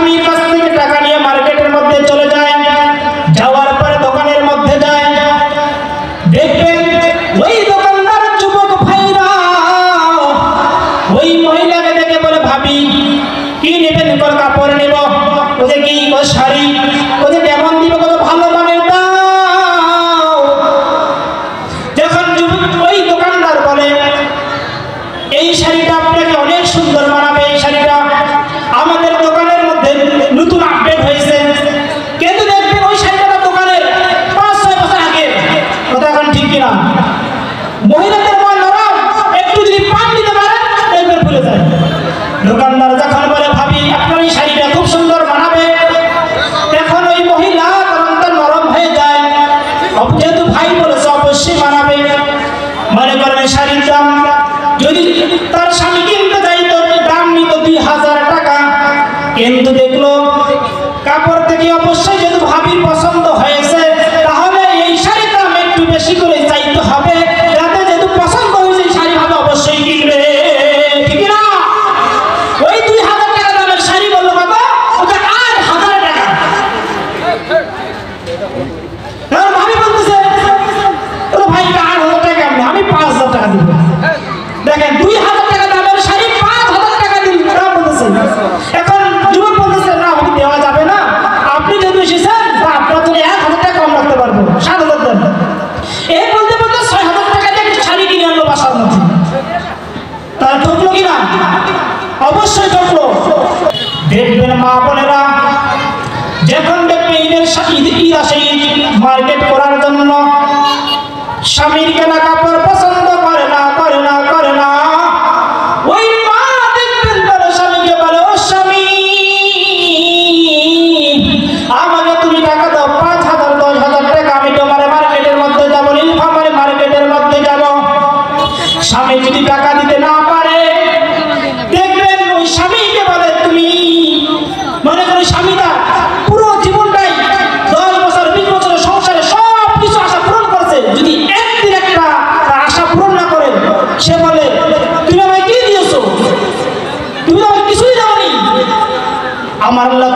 স্বামীর কাছ থেকে টাকা নিয়ে মার্কেটের মধ্যে চলে যায়। যাওয়ার পরে দোকানের মধ্যে যায়, দেখবেন ওই দোকানদার যুবক ভাইরা ওই মহিলাকে দেখে বলে, ভাবি কি নেবেন? কাপড় নেব। ওদের কি শাড়ি? ওদের কেমন দিব? কত ভালো মানের দাও। যখন ওই দোকানদার বলে, এই শাড়িটা আপনাকে অনেক সুন্দর মানাবে, এই শাড়িটা আমাদের দোকানের মধ্যে নতুন আপডেট হয়েছে, কিন্তু দেখবেন ওই শাড়িটা দোকানের 5-6 বছর আগে। কথা এখন ঠিক কিনা? মহিলাদের মন নরম, একটু যদি পান দিতে পারে দেখবেন ভুলে যায়। দোকানদার যখন বলে, ভাবি আপনার এই শাড়িটা খুব সুন্দর মানাবে, এখন ওই মহিলা তখন নরম হয়ে যায়। যেহেতু ভাই বলেছে অবশ্যই মানাবে। মনে করেন শাড়ির দাম যদি তার স্বামী কিনতে যাইতো, দাম নিত 2000 টাকা, কিন্তু দেখলো কাপড় থেকে অবশ্যই যেহেতু ভাবির পছন্দ হয়েছে, তাহলে এই শাড়ির দাম একটু বেশি করে চাইতে হবে, যাতে যেহেতু পছন্দ হয়েছে শাড়ি ভাবে অবশ্যই কিনবে। ঠিক না? ওই 2000 টাকা দামের শাড়ি বললো কত? ওটা 8000 টাকা। ভাবি বলতেছে, ভাই 8000 টাকা আমি 5000 টাকা দিব। দেখেন 2000 টাকা দামের শাড়ি 5000 টাকা দিন বলতেছে। এখন যুবক বলতেছে, না আমি দেওয়া যাবে না, আপনি যেহেতু এসেছেন আপনার জন্য 1000 টাকা কম রাখতে পারবো, 7000 দেন। এই বলতে বলতে 6000 টাকা দিয়ে শাড়ি কিনে আনলো বাসার মধ্যে। তারা ঠকলো কিনা? অবশ্যই ঠকলো। দেখবেন মা বোনেরা, যখন দেখবে ঈদ আসে, মার্কেট করার জন্য স্বামীর কেনা কাপড় পছন্দ করে না, ওই মা দেখবেন তার স্বামীকে বলে, ও স্বামী আমাকে তুমি টাকা দাও 5000 10,000 টাকা, আমি তোমার মার্কেটের মধ্যে যাবো, নীলফামারী মার্কেটের মধ্যে যাব। স্বামী যদি টাকা দিতে না পারে, দেখবেন ওই স্বামীকে বলে, তুমি মনে করো স্বামীটা পুরো জীবনটাই 10 বছর 20 বছরের সংসারে সব কিছু আশা পূরণ করছে, যদি একদিন একটা আশা পূরণ না করে, সে বলে, তুমি আমায় কি দিয়েছো? তুমি আমায় কিছুই দাওনি। আমার আল্লাহ